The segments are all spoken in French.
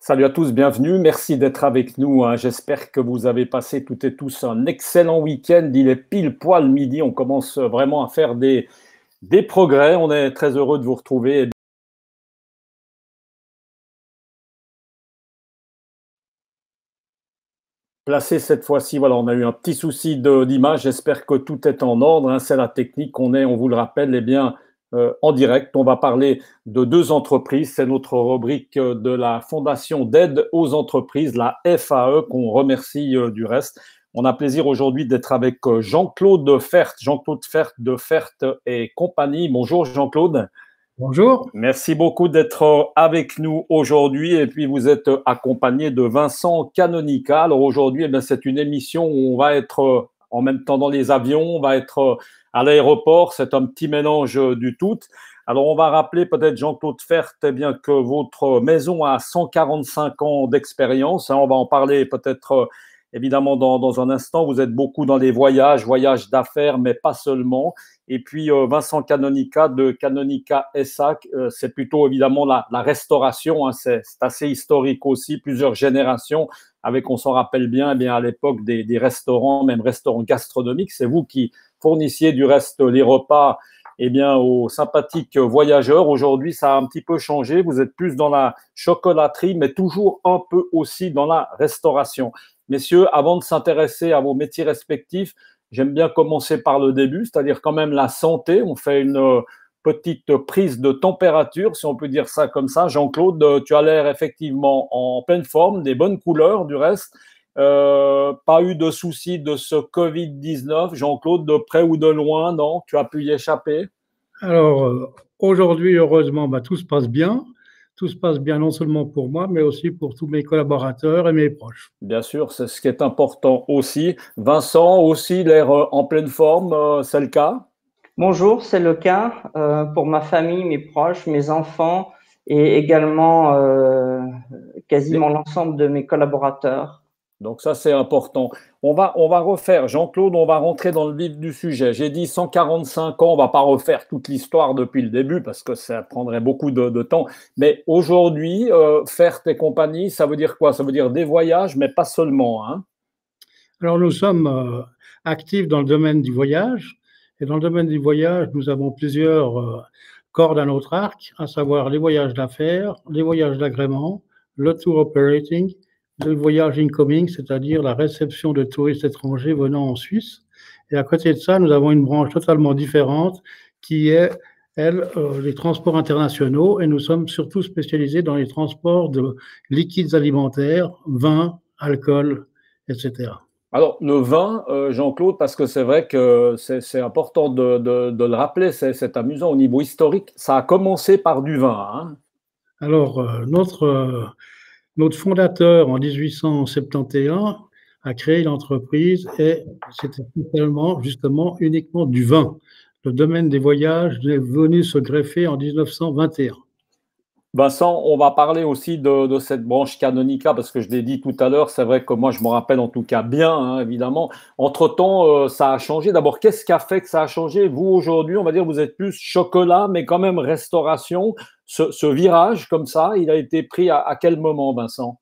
Salut à tous, bienvenue. Merci d'être avec nous, hein. J'espère que vous avez passé toutes et tous un excellent week-end. Il est pile poil midi. On commence vraiment à faire des progrès. On est très heureux de vous retrouver. Placé cette fois-ci, voilà, on a eu un petit souci d'image. J'espère que tout est en ordre, hein. C'est la technique. On vous le rappelle, eh bien, en direct. On va parler de deux entreprises. C'est notre rubrique de la Fondation d'aide aux entreprises, la FAE, qu'on remercie du reste. On a plaisir aujourd'hui d'être avec Jean-Claude Fert. Jean-Claude Fert de Fert et compagnie. Bonjour Jean-Claude. Bonjour. Merci beaucoup d'être avec nous aujourd'hui. Et puis, vous êtes accompagné de Vincent Canonica. Alors aujourd'hui, eh bien, c'est une émission où on va être en même temps dans les avions, on va être à l'aéroport. C'est un petit mélange du tout. Alors, on va rappeler peut-être, Jean-Claude Fert, eh bien, que votre maison a 145 ans d'expérience, hein. On va en parler peut-être évidemment dans un instant. Vous êtes beaucoup dans les voyages d'affaires, mais pas seulement. Et puis Vincent Canonica de Canonica SA, c'est plutôt évidemment la restauration, hein. C'est assez historique aussi, plusieurs générations, avec, on s'en rappelle bien, eh bien à l'époque des restaurants, même restaurants gastronomiques. C'est vous qui fournissiez du reste les repas eh bien, aux sympathiques voyageurs. Aujourd'hui, ça a un petit peu changé. Vous êtes plus dans la chocolaterie, mais toujours un peu aussi dans la restauration. Messieurs, avant de s'intéresser à vos métiers respectifs, j'aime bien commencer par le début, c'est-à-dire quand même la santé. On fait une petite prise de température, si on peut dire ça comme ça. Jean-Claude, tu as l'air effectivement en pleine forme, des bonnes couleurs du reste. Pas eu de soucis de ce Covid-19. Jean-Claude, de près ou de loin, non? Tu as pu y échapper? Alors, aujourd'hui, heureusement, tout se passe bien. Tout se passe bien non seulement pour moi, mais aussi pour tous mes collaborateurs et mes proches. Bien sûr, c'est ce qui est important aussi. Vincent, aussi, l'air en pleine forme, c'est le cas? Bonjour, c'est le cas pour ma famille, mes proches, mes enfants et également quasiment l'ensemble de mes collaborateurs. Donc ça, c'est important. On va refaire, Jean-Claude, on va rentrer dans le vif du sujet. J'ai dit 145 ans, on va pas refaire toute l'histoire depuis le début parce que ça prendrait beaucoup de temps. Mais aujourd'hui, faire tes compagnies, ça veut dire quoi? Ça veut dire des voyages, mais pas seulement, hein. Alors, nous sommes actifs dans le domaine du voyage. Et dans le domaine du voyage, nous avons plusieurs cordes à notre arc, à savoir les voyages d'affaires, les voyages d'agrément, le tour operating, le voyage incoming, c'est-à-dire la réception de touristes étrangers venant en Suisse. Et à côté de ça, nous avons une branche totalement différente qui est, elle, les transports internationaux. Et nous sommes surtout spécialisés dans les transports de liquides alimentaires, vin, alcool, etc. Alors, le vin, Jean-Claude, parce que c'est vrai que c'est important de le rappeler, c'est amusant au niveau historique. Ça a commencé par du vin, hein. Alors, notre fondateur en 1871 a créé l'entreprise et c'était justement uniquement du vin. Le domaine des voyages est venu se greffer en 1921. Vincent, on va parler aussi de cette branche Canonica, parce que je l'ai dit tout à l'heure, c'est vrai que moi je me rappelle en tout cas bien, hein, évidemment. Entre-temps, ça a changé. D'abord, qu'est-ce qui a fait que ça a changé? Vous, aujourd'hui, on va dire, vous êtes plus chocolat, mais quand même restauration. Ce virage comme ça, il a été pris à quel moment, Vincent?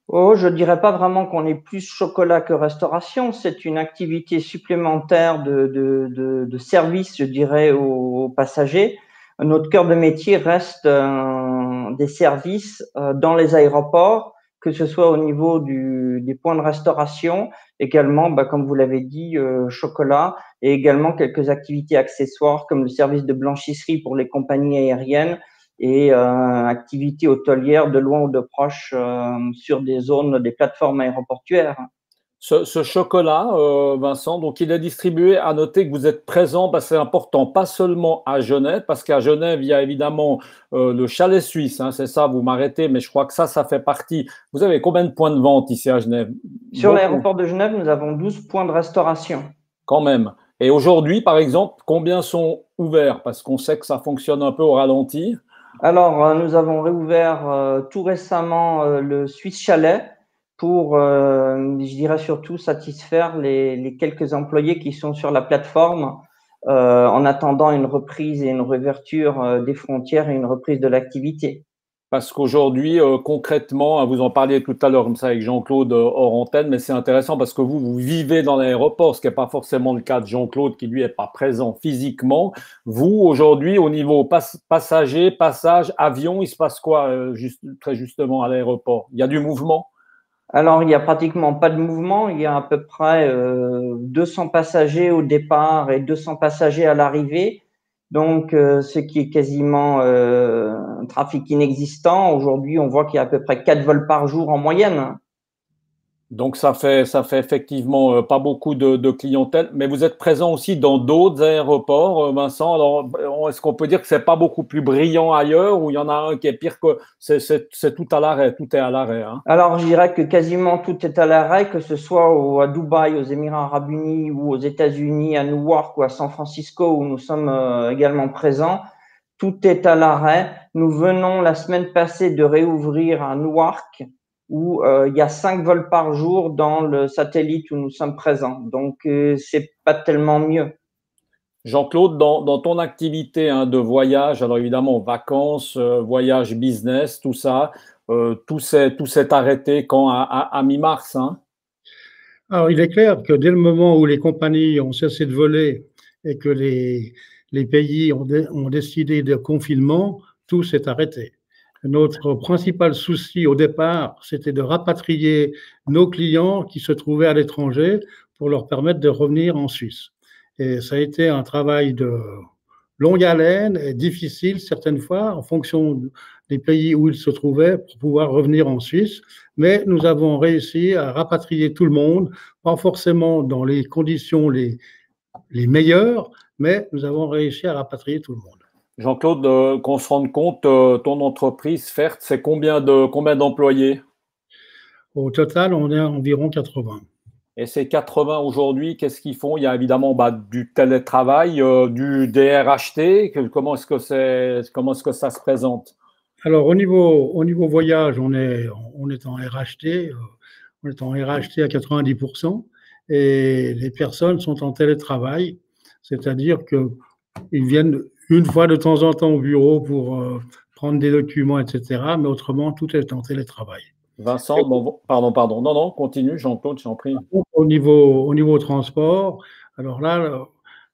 Oh, je dirais pas vraiment qu'on est plus chocolat que restauration. C'est une activité supplémentaire de service, je dirais, aux passagers. Notre cœur de métier reste des services dans les aéroports, que ce soit au niveau des points de restauration, également, comme vous l'avez dit, chocolat, et également quelques activités accessoires comme le service de blanchisserie pour les compagnies aériennes et activités hôtelières de loin ou de proche sur des zones, des plateformes aéroportuaires. Ce chocolat, Vincent, donc il est distribué. À noter que vous êtes présent, parce que c'est important, pas seulement à Genève, parce qu'à Genève, il y a évidemment le chalet suisse, hein, c'est ça, vous m'arrêtez, mais je crois que ça fait partie. Vous avez combien de points de vente ici à Genève? Sur Beaucoup, l'aéroport de Genève, nous avons 12 points de restauration. quand même. Et aujourd'hui, par exemple, combien sont ouverts? Parce qu'on sait que ça fonctionne un peu au ralenti. Alors, nous avons réouvert tout récemment le Suisse Chalet pour, je dirais surtout, satisfaire les quelques employés qui sont sur la plateforme en attendant une reprise et une réouverture des frontières et une reprise de l'activité. Parce qu'aujourd'hui, concrètement, hein, vous en parliez tout à l'heure comme ça avec Jean-Claude hors antenne, mais c'est intéressant parce que vous vivez dans l'aéroport, ce qui n'est pas forcément le cas de Jean-Claude qui lui est pas présent physiquement. Vous, aujourd'hui, au niveau passager, passage, avion, il se passe quoi très justement à l'aéroport? Il y a du mouvement? Alors, il n'y a pratiquement pas de mouvement. Il y a à peu près 200 passagers au départ et 200 passagers à l'arrivée. Donc, ce qui est quasiment un trafic inexistant. Aujourd'hui, on voit qu'il y a à peu près 4 vols par jour en moyenne. Donc ça fait effectivement pas beaucoup de clientèle, mais vous êtes présent aussi dans d'autres aéroports, Vincent. Alors, est-ce qu'on peut dire que c'est pas beaucoup plus brillant ailleurs ou il y en a un qui est pire que c'est tout à l'arrêt, tout est à l'arrêt, hein? Alors, je dirais que quasiment tout est à l'arrêt, que ce soit à Dubaï, aux Émirats Arabes Unis ou aux États-Unis, à Newark ou à San Francisco où nous sommes également présents. Tout est à l'arrêt. Nous venons la semaine passée de réouvrir à Newark où il y a 5 vols par jour dans le satellite où nous sommes présents. Donc, c'est pas tellement mieux. Jean-Claude, dans ton activité hein, de voyage, alors évidemment vacances, voyage business, tout ça, tout s'est arrêté quand à mi-mars, hein? Alors, il est clair que dès le moment où les compagnies ont cessé de voler et que les pays ont décidé de confinement, tout s'est arrêté. Notre principal souci au départ, c'était de rapatrier nos clients qui se trouvaient à l'étranger pour leur permettre de revenir en Suisse. Et ça a été un travail de longue haleine et difficile certaines fois en fonction des pays où ils se trouvaient pour pouvoir revenir en Suisse. Mais nous avons réussi à rapatrier tout le monde, pas forcément dans les conditions les meilleures, mais nous avons réussi à rapatrier tout le monde. Jean-Claude, qu'on se rende compte, ton entreprise, FERT, c'est combien d'employés? Au total, on est environ 80. Et ces 80 aujourd'hui, qu'est-ce qu'ils font? Il y a évidemment du télétravail, du DRHT. Comment est-ce que ça se présente? Alors, au niveau voyage, on est en RHT, on est en RHT à 90%, et les personnes sont en télétravail, c'est-à-dire qu'ils viennent une fois de temps en temps au bureau pour prendre des documents, etc., mais autrement, tout est en télétravail. Vincent, bon, pardon. Non, continue, Jean-Claude, j'en prie. Au niveau transport, alors là,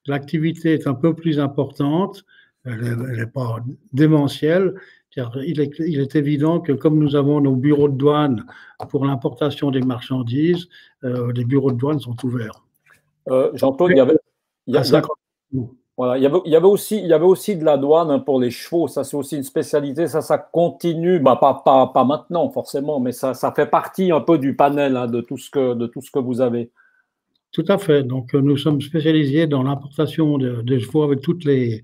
l'activité est un peu plus importante, elle n'est pas démentielle, car il est évident que comme nous avons nos bureaux de douane pour l'importation des marchandises, les bureaux de douane sont ouverts. Jean-Claude, voilà, il y avait aussi de la douane hein, pour les chevaux. Ça, c'est aussi une spécialité. Ça continue. Bah, pas maintenant, forcément, mais ça fait partie un peu du panel hein, de tout ce que vous avez. Tout à fait. Donc, nous sommes spécialisés dans l'importation de chevaux avec toutes les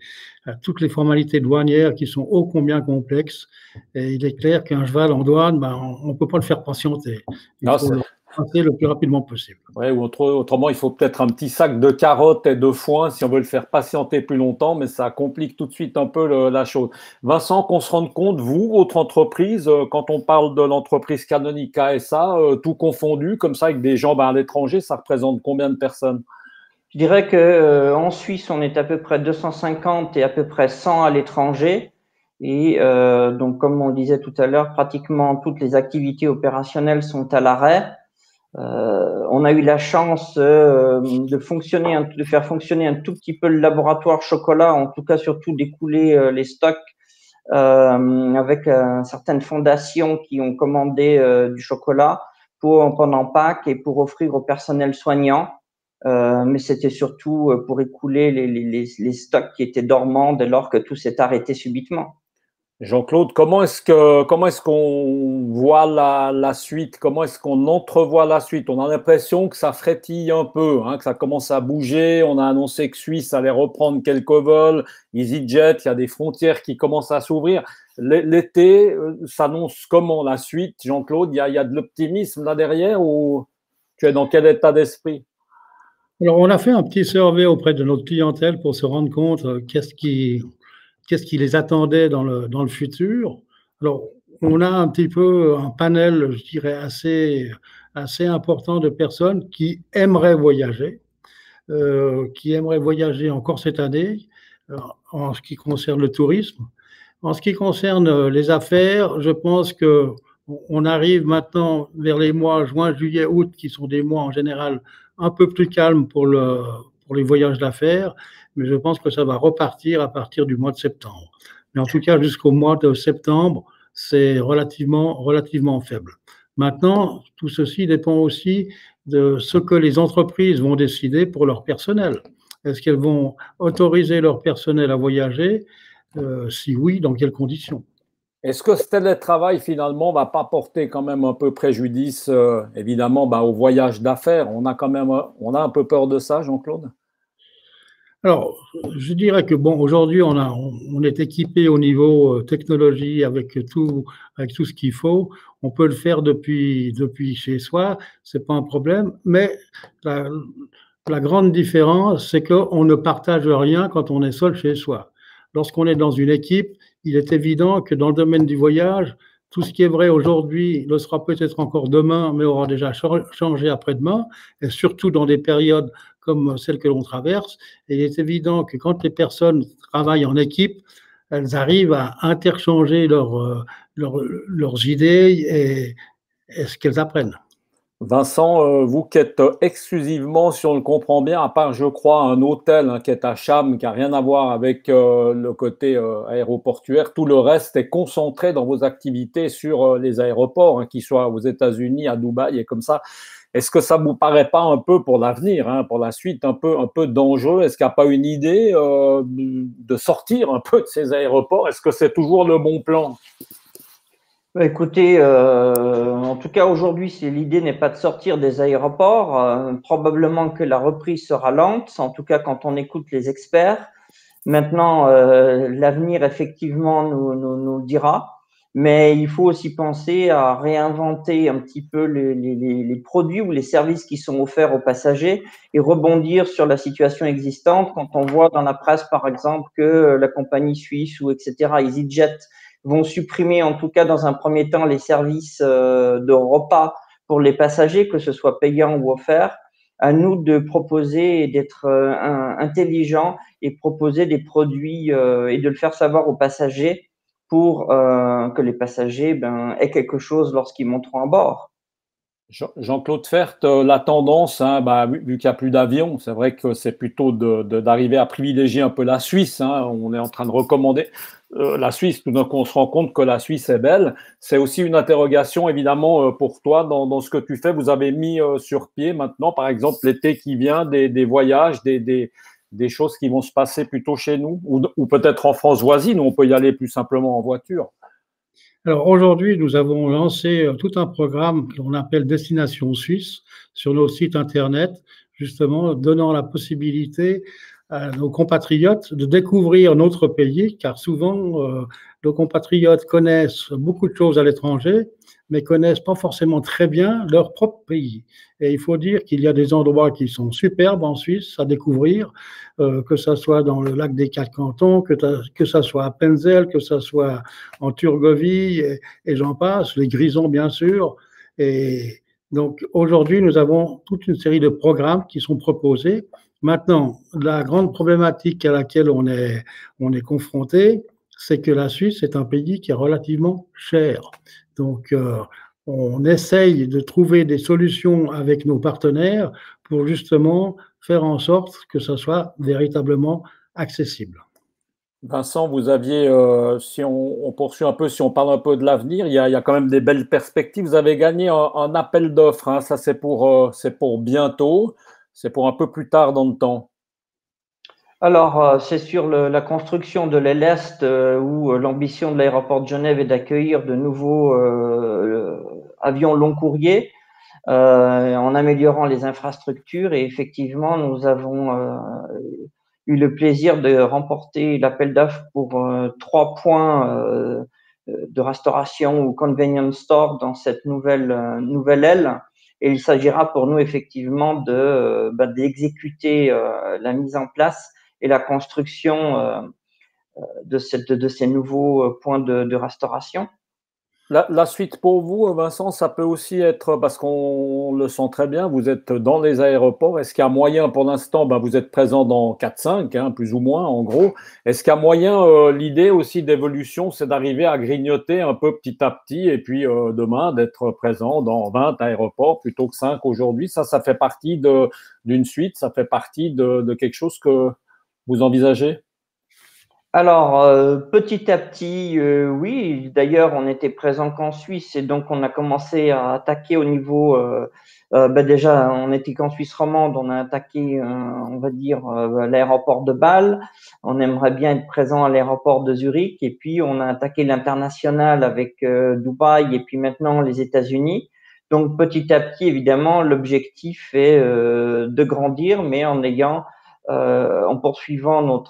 formalités douanières qui sont ô combien complexes. Et il est clair qu'un cheval en douane, ben, on ne peut pas le faire patienter. Il faut le passer le plus rapidement possible. Ouais, ou autrement, il faut peut-être un petit sac de carottes et de foin si on veut le faire patienter plus longtemps, mais ça complique tout de suite un peu la chose. Vincent, qu'on se rende compte, vous, votre entreprise, quand on parle de l'entreprise Canonica SA, tout confondu, comme ça, avec des gens à l'étranger, ça représente combien de personnes? Je dirais que en Suisse, on est à peu près 250 et à peu près 100 à l'étranger. Et donc, comme on le disait tout à l'heure, pratiquement toutes les activités opérationnelles sont à l'arrêt. On a eu la chance de faire fonctionner un tout petit peu le laboratoire chocolat, en tout cas surtout d'écouler les stocks avec certaines fondations qui ont commandé du chocolat pendant Pâques et pour offrir au personnel soignant. Mais c'était surtout pour écouler les stocks qui étaient dormants dès lors que tout s'est arrêté subitement. Jean-Claude, comment est-ce qu'on voit la suite? Comment est-ce qu'on entrevoit la suite? On a l'impression que ça frétille un peu, hein, que ça commence à bouger. On a annoncé que Suisse allait reprendre quelques vols, EasyJet, il y a des frontières qui commencent à s'ouvrir. L'été s'annonce comment la suite, Jean-Claude? Il y a de l'optimisme là derrière ou tu es dans quel état d'esprit? Alors, on a fait un petit survey auprès de notre clientèle pour se rendre compte qu'est-ce qui les attendait dans le futur. Alors, on a un petit peu un panel, je dirais, assez important de personnes qui aimeraient voyager encore cette année, en ce qui concerne le tourisme. En ce qui concerne les affaires, je pense que on arrive maintenant vers les mois juin, juillet, août, qui sont des mois en général un peu plus calmes pour les voyages d'affaires, mais je pense que ça va repartir à partir du mois de septembre. Mais en tout cas, jusqu'au mois de septembre, c'est relativement faible. Maintenant, tout ceci dépend aussi de ce que les entreprises vont décider pour leur personnel. Est-ce qu'elles vont autoriser leur personnel à voyager? Si oui, dans quelles conditions? Est-ce que ce télétravail, finalement, va pas porter quand même un peu préjudice, évidemment, bah, au voyage d'affaires? On a quand même, on a un peu peur de ça, Jean-Claude? Alors, je dirais que bon, aujourd'hui, on est équipé au niveau technologie avec tout ce qu'il faut. On peut le faire depuis chez soi, c'est pas un problème. Mais la, la grande différence, c'est qu'on ne partage rien quand on est seul chez soi. Lorsqu'on est dans une équipe, il est évident que dans le domaine du voyage, tout ce qui est vrai aujourd'hui le sera peut-être encore demain, mais aura déjà changé après-demain, et surtout dans des périodes comme celle que l'on traverse. Et il est évident que quand les personnes travaillent en équipe, elles arrivent à interchanger leurs idées et ce qu'elles apprennent. Vincent, vous qui êtes exclusivement, si on le comprend bien, à part, je crois, un hôtel hein, qui est à Cham, qui n'a rien à voir avec le côté aéroportuaire, tout le reste est concentré dans vos activités sur les aéroports, hein, qu'ils soient aux États-Unis, à Dubaï et comme ça. Est-ce que ça vous paraît pas un peu pour l'avenir, hein, pour la suite, un peu dangereux? Est-ce qu'il n'y a pas une idée de sortir un peu de ces aéroports? Est-ce que c'est toujours le bon plan? Écoutez, en tout cas aujourd'hui, l'idée n'est pas de sortir des aéroports. Probablement que la reprise sera lente, en tout cas quand on écoute les experts. Maintenant, l'avenir effectivement nous le dira, mais il faut aussi penser à réinventer un petit peu les produits ou les services qui sont offerts aux passagers et rebondir sur la situation existante. Quand on voit dans la presse, par exemple, que la compagnie suisse ou etc., EasyJet vont supprimer en tout cas dans un premier temps les services de repas pour les passagers, que ce soit payant ou offert. À nous de proposer et d'être intelligents et proposer des produits et de le faire savoir aux passagers pour que les passagers aient quelque chose lorsqu'ils monteront à bord. Jean-Claude Fert, la tendance, hein, bah, vu qu'il n'y a plus d'avions, c'est vrai que c'est plutôt d'arriver à privilégier un peu la Suisse. Hein. On est en train de recommander la Suisse. Tout d'un coup, on se rend compte que la Suisse est belle. C'est aussi une interrogation, évidemment, pour toi dans ce que tu fais. Vous avez mis sur pied maintenant, par exemple, l'été qui vient, des voyages, des choses qui vont se passer plutôt chez nous, ou peut-être en France voisine, où on peut y aller plus simplement en voiture. Alors aujourd'hui, nous avons lancé tout un programme qu'on appelle Destination Suisse sur nos sites internet, justement donnant la possibilité à nos compatriotes de découvrir notre pays, car souvent nos compatriotes connaissent beaucoup de choses à l'étranger, mais connaissent pas forcément très bien leur propre pays. Et il faut dire qu'il y a des endroits qui sont superbes en Suisse à découvrir, que ça soit dans le lac des Quatre Cantons, que ça soit à Penzel, que ça soit en Turgovie, et j'en passe, les Grisons bien sûr. Et donc aujourd'hui, nous avons toute une série de programmes qui sont proposés. Maintenant, la grande problématique à laquelle on est confronté, c'est que la Suisse est un pays qui est relativement cher. Donc, on essaye de trouver des solutions avec nos partenaires pour justement faire en sorte que ça soit véritablement accessible. Vincent, vous aviez, si on poursuit un peu, si on parle un peu de l'avenir, il y a quand même des belles perspectives. Vous avez gagné un appel d'offres, hein. Ça c'est pour bientôt, c'est pour un peu plus tard dans le temps. Alors, c'est sur la construction de l'aile Est où l'ambition de l'aéroport de Genève est d'accueillir de nouveaux avions long courrier en améliorant les infrastructures. Et effectivement, nous avons eu le plaisir de remporter l'appel d'offres pour 3 points de restauration ou convenience store dans cette nouvelle aile. Et il s'agira pour nous effectivement d'exécuter la mise en place et la construction de ces nouveaux points de restauration. La suite pour vous, Vincent, ça peut aussi être, parce qu'on le sent très bien, vous êtes dans les aéroports. Est-ce qu'il y a moyen, pour l'instant, ben, vous êtes présent dans 4-5, hein, plus ou moins, en gros. Est-ce qu'il y a moyen, l'idée aussi d'évolution, c'est d'arriver à grignoter un peu petit à petit, et puis demain, d'être présent dans 20 aéroports plutôt que 5 aujourd'hui. Ça fait partie d'une suite, ça fait partie de quelque chose que vous envisagez? Alors, petit à petit, oui. D'ailleurs, on était présent qu'en Suisse et donc on a commencé à attaquer au niveau. Déjà, on était qu'en Suisse romande, on a attaqué, on va dire, l'aéroport de Bâle. On aimerait bien être présent à l'aéroport de Zurich et puis on a attaqué l'international avec Dubaï et puis maintenant les États-Unis. Donc, petit à petit, évidemment, l'objectif est de grandir, mais en poursuivant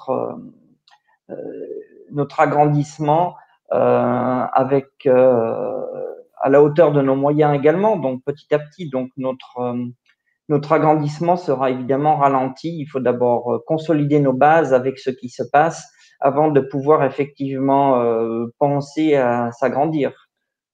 euh, notre agrandissement avec à la hauteur de nos moyens également. Donc petit à petit, donc notre agrandissement sera évidemment ralenti. Il faut d'abord consolider nos bases avec ce qui se passe avant de pouvoir effectivement penser à s'agrandir.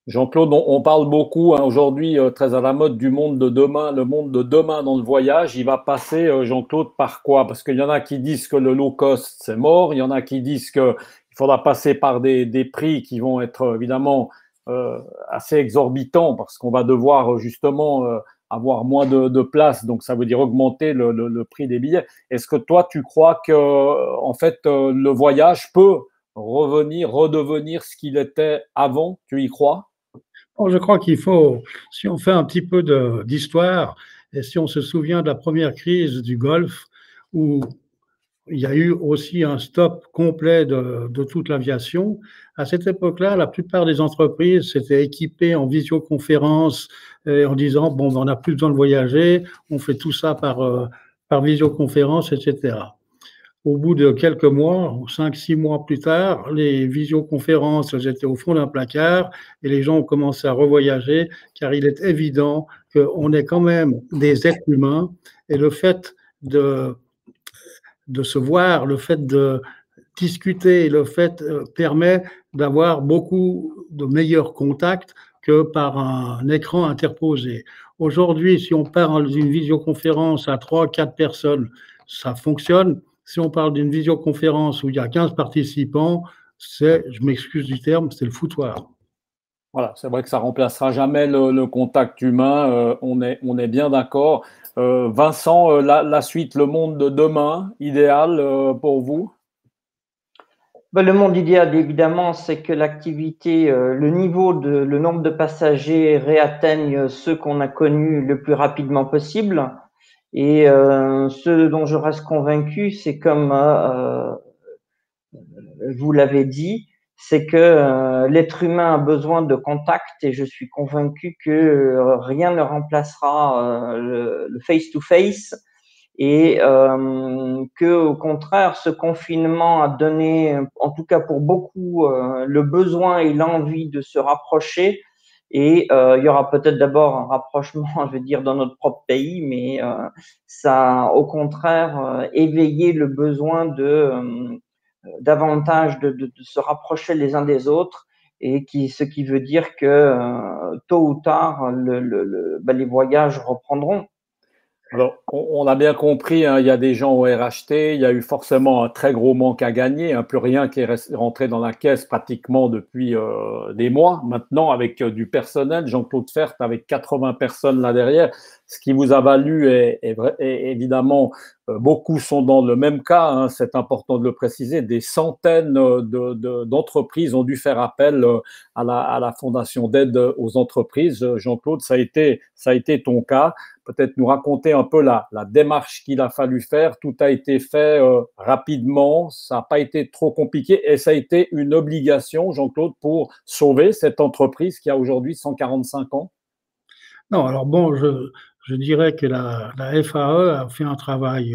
Jean-Claude, on parle beaucoup hein, aujourd'hui, très à la mode du monde de demain. Le monde de demain dans le voyage, il va passer, Jean-Claude, par quoi? Parce qu'il y en a qui disent que le low cost, c'est mort. Il y en a qui disent qu'il faudra passer par des prix qui vont être évidemment assez exorbitants parce qu'on va devoir justement avoir moins de place. Donc, ça veut dire augmenter le prix des billets. Est-ce que toi, tu crois que, en fait, le voyage peut redevenir ce qu'il était avant? Tu y crois? Bon, je crois qu'il faut, si on fait un petit peu d'histoire, et si on se souvient de la première crise du Golfe, où il y a eu aussi un stop complet de toute l'aviation. À cette époque-là, la plupart des entreprises s'étaient équipées en visioconférence en disant, bon, on n'a plus besoin de voyager, on fait tout ça par visioconférence, etc. Au bout de quelques mois, 5-6 mois plus tard, les visioconférences étaient au fond d'un placard et les gens ont commencé à revoyager car il est évident qu'on est quand même des êtres humains et le fait de se voir, le fait de discuter, le fait permet d'avoir beaucoup de meilleurs contacts que par un écran interposé. Aujourd'hui, si on parle d'une visioconférence à 3-4 personnes, ça fonctionne. Si on parle d'une visioconférence où il y a 15 participants, je m'excuse du terme, c'est le foutoir. Voilà, c'est vrai que ça remplacera jamais le contact humain, on est bien d'accord. Vincent, la suite, le monde de demain, idéal pour vous? Le monde idéal, évidemment, c'est que l'activité, le nombre de passagers réatteigne ceux qu'on a connus le plus rapidement possible. Et ce dont je reste convaincu, c'est comme vous l'avez dit, c'est que l'être humain a besoin de contact et je suis convaincu que rien ne remplacera le face-to-face et que au contraire, ce confinement a donné, en tout cas pour beaucoup, le besoin et l'envie de se rapprocher. Et il y aura peut-être d'abord un rapprochement, je veux dire, dans notre propre pays, mais ça a au contraire éveillé le besoin davantage de se rapprocher les uns des autres et ce qui veut dire que tôt ou tard, les voyages reprendront. Alors, on a bien compris, hein, il y a des gens au RHT, il y a eu forcément un très gros manque à gagner, hein, plus rien qui est rentré dans la caisse pratiquement depuis des mois maintenant avec du personnel. Jean-Claude Fert avec 80 personnes là derrière, ce qui vous a valu est évidemment, beaucoup sont dans le même cas, hein, c'est important de le préciser, des centaines d'entreprises ont dû faire appel à la Fondation d'aide aux entreprises. Jean-Claude, ça a été ton cas. Peut-être nous raconter un peu la démarche qu'il a fallu faire. Tout a été fait rapidement, ça n'a pas été trop compliqué et ça a été une obligation, Jean-Claude, pour sauver cette entreprise qui a aujourd'hui 145 ans. Non, alors bon, je dirais que la FAE a fait un travail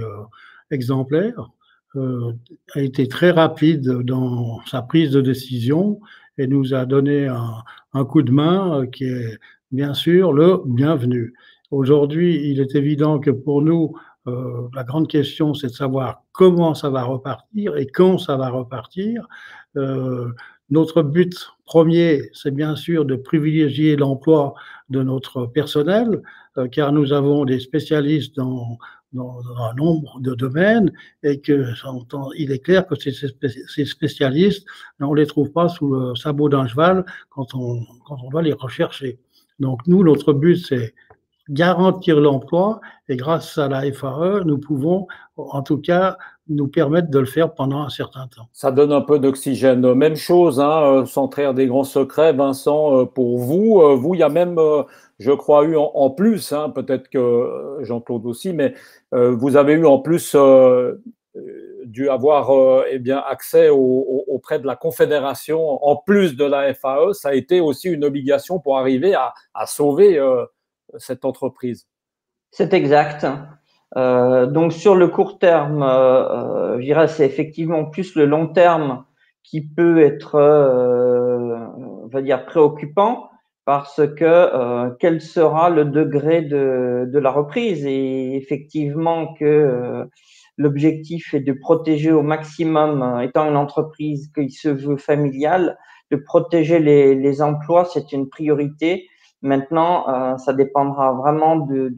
exemplaire, a été très rapide dans sa prise de décision et nous a donné un coup de main qui est bien sûr le bienvenu. Aujourd'hui, il est évident que pour nous, la grande question, c'est de savoir comment ça va repartir et quand ça va repartir. Notre but premier, c'est bien sûr de privilégier l'emploi de notre personnel, car nous avons des spécialistes dans un nombre de domaines et que il est clair que ces spécialistes, on ne les trouve pas sous le sabot d'un cheval quand on va les rechercher. Donc nous, notre but, c'est garantir l'emploi et grâce à la FAE, nous pouvons en tout cas nous permettre de le faire pendant un certain temps. Ça donne un peu d'oxygène. Même chose, hein, sans trahir des grands secrets, Vincent, pour vous. Vous, il y a même, je crois, eu en plus, hein, peut-être que Jean-Claude aussi, mais vous avez eu en plus dû avoir eh bien, accès auprès de la Confédération, en plus de la FAE. Ça a été aussi une obligation pour arriver à sauver cette entreprise. C'est exact. Donc sur le court terme, je dirais c'est effectivement plus le long terme qui peut être, on va dire, préoccupant parce que quel sera le degré de la reprise et effectivement que l'objectif est de protéger au maximum, étant une entreprise qui se veut familiale, de protéger les emplois, c'est une priorité. Maintenant, ça dépendra vraiment de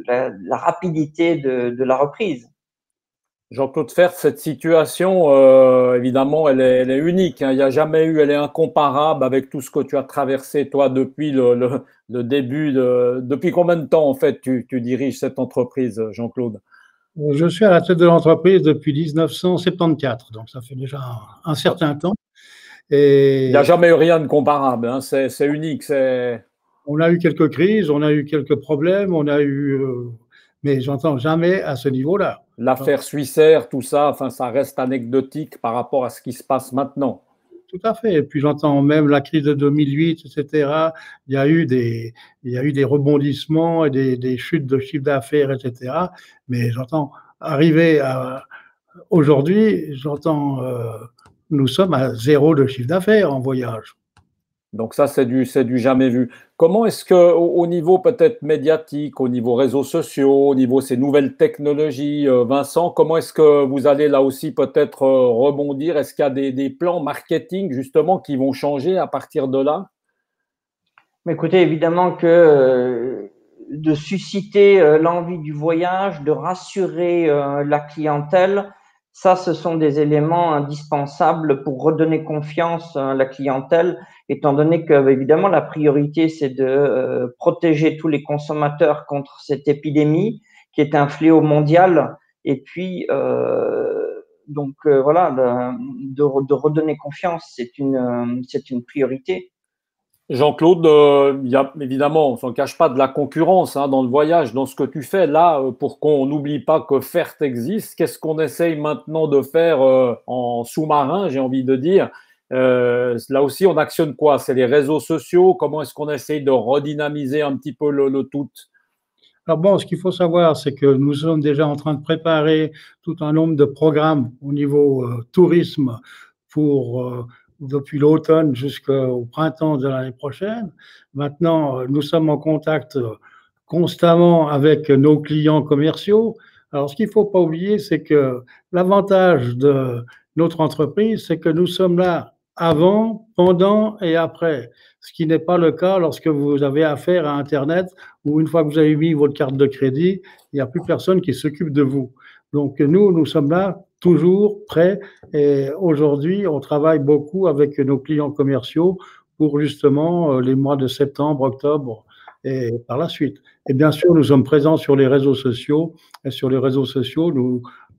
la rapidité de la reprise. Jean-Claude Fert, cette situation, évidemment, elle est unique, hein. Il n'y a jamais eu, elle est incomparable avec tout ce que tu as traversé, toi, depuis le début. Depuis combien de temps, en fait, tu diriges cette entreprise, Jean-Claude? Je suis à la tête de l'entreprise depuis 1974, donc ça fait déjà un certain temps. Et il n'y a jamais eu rien de comparable, hein. C'est unique. On a eu quelques crises, on a eu quelques problèmes, mais j'entends jamais à ce niveau-là. L'affaire Suissair, tout ça, enfin, ça reste anecdotique par rapport à ce qui se passe maintenant. Tout à fait. Et puis j'entends même la crise de 2008, etc. Il y a eu des rebondissements et des chutes de chiffre d'affaires, etc. Mais j'entends arriver à aujourd'hui, nous sommes à 0 de chiffre d'affaires en voyage. Donc ça, c'est du jamais vu. Comment est-ce que, au niveau peut-être médiatique, au niveau réseaux sociaux, au niveau ces nouvelles technologies, Vincent, comment est-ce que vous allez là aussi peut-être rebondir? Est-ce qu'il y a des plans marketing justement qui vont changer à partir de là? Mais écoutez, évidemment que de susciter l'envie du voyage, de rassurer la clientèle, ça, ce sont des éléments indispensables pour redonner confiance à la clientèle, étant donné que, évidemment, la priorité, c'est de protéger tous les consommateurs contre cette épidémie qui est un fléau mondial. Et puis, voilà, de redonner confiance, c'est une priorité. Jean-Claude, il y a évidemment, on ne s'en cache pas, de la concurrence, hein, dans le voyage, dans ce que tu fais. Là, pour qu'on n'oublie pas que Fert existe, qu'est-ce qu'on essaye maintenant de faire en sous-marin, j'ai envie de dire? Là aussi, on actionne quoi? C'est les réseaux sociaux? Comment est-ce qu'on essaye de redynamiser un petit peu le tout? Alors bon, ce qu'il faut savoir, c'est que nous sommes déjà en train de préparer tout un nombre de programmes au niveau tourisme depuis l'automne jusqu'au printemps de l'année prochaine. Maintenant, nous sommes en contact constamment avec nos clients commerciaux. Alors, ce qu'il ne faut pas oublier, c'est que l'avantage de notre entreprise, c'est que nous sommes là avant, pendant et après, ce qui n'est pas le cas lorsque vous avez affaire à Internet, où une fois que vous avez mis votre carte de crédit, il n'y a plus personne qui s'occupe de vous. Donc nous sommes là toujours prêts et aujourd'hui, on travaille beaucoup avec nos clients commerciaux pour justement les mois de septembre, octobre et par la suite. Et bien sûr, nous sommes présents sur les réseaux sociaux et sur les réseaux sociaux,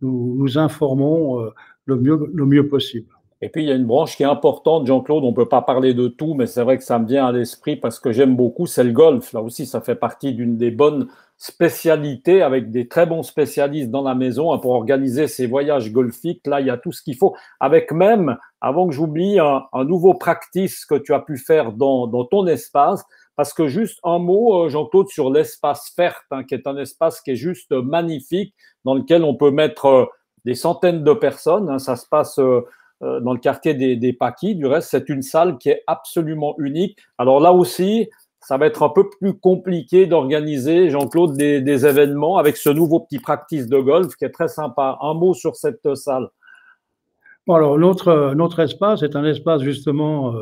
nous informons le mieux possible. Et puis, il y a une branche qui est importante, Jean-Claude, on ne peut pas parler de tout, mais c'est vrai que ça me vient à l'esprit parce que j'aime beaucoup, c'est le golf. Là aussi, ça fait partie d'une des bonnes spécialités avec des très bons spécialistes dans la maison pour organiser ces voyages golfiques. Là, il y a tout ce qu'il faut. Avec même, avant que j'oublie, un nouveau practice que tu as pu faire dans ton espace. Parce que juste un mot, Jean-Claude, sur l'espace Fert, hein, qui est un espace qui est juste magnifique, dans lequel on peut mettre des centaines de personnes. Hein, ça se passe dans le quartier des Paquis. Du reste, c'est une salle qui est absolument unique. Alors là aussi, ça va être un peu plus compliqué d'organiser, Jean-Claude, des événements avec ce nouveau petit practice de golf qui est très sympa. Un mot sur cette salle. Bon, alors, notre espace est un espace justement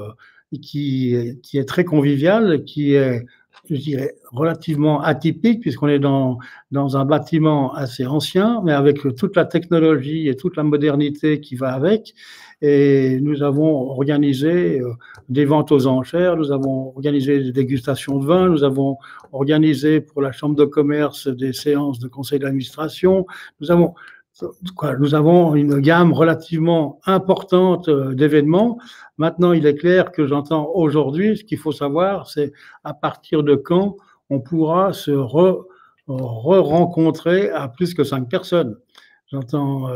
qui est très convivial, qui est, je dirais, relativement atypique, puisqu'on est dans un bâtiment assez ancien, mais avec toute la technologie et toute la modernité qui va avec. Et nous avons organisé des ventes aux enchères, nous avons organisé des dégustations de vin, nous avons organisé pour la Chambre de commerce des séances de conseil d'administration. Nous avons une gamme relativement importante d'événements. Maintenant, il est clair que j'entends aujourd'hui, ce qu'il faut savoir, c'est à partir de quand on pourra se rencontrer à plus que 5 personnes. J'entends.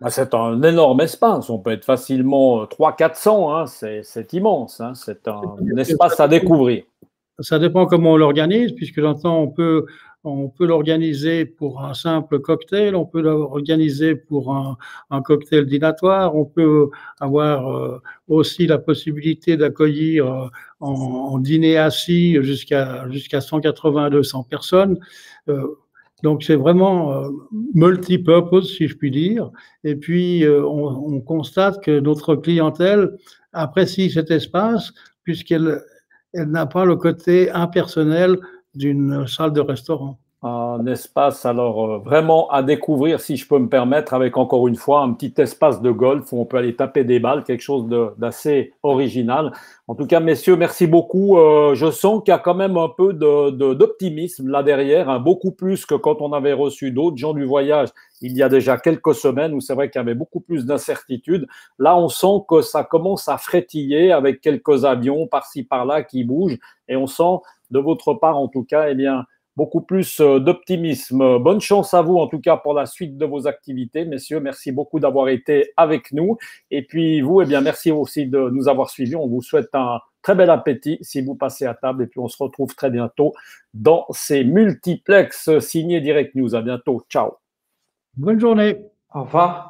C'est un énorme espace. On peut être facilement 300-400. Hein. C'est immense. Hein. C'est un espace à découvrir. Ça dépend comment on l'organise, puisque j'entends on peut l'organiser pour un simple cocktail, on peut l'organiser pour un cocktail dînatoire, on peut avoir aussi la possibilité d'accueillir en dîner assis jusqu'à 180-200 personnes. Donc c'est vraiment multipurpose, si je puis dire. Et puis on constate que notre clientèle apprécie cet espace puisqu'elle n'a pas le côté impersonnel d'une salle de restaurant. Un espace alors vraiment à découvrir, si je peux me permettre, avec encore une fois un petit espace de golf où on peut aller taper des balles, quelque chose d'assez original. En tout cas, messieurs, merci beaucoup. Je sens qu'il y a quand même un peu d'optimisme là derrière, hein, beaucoup plus que quand on avait reçu d'autres gens du voyage il y a déjà quelques semaines où c'est vrai qu'il y avait beaucoup plus d'incertitudes. Là, on sent que ça commence à frétiller avec quelques avions par-ci par-là qui bougent et on sent de votre part en tout cas, eh bien, beaucoup plus d'optimisme. Bonne chance à vous, en tout cas, pour la suite de vos activités. Messieurs, merci beaucoup d'avoir été avec nous. Et puis, vous, eh bien, merci aussi de nous avoir suivis. On vous souhaite un très bel appétit si vous passez à table. Et puis, on se retrouve très bientôt dans ces multiplexes signés Direct News. À bientôt. Ciao. Bonne journée. Au revoir.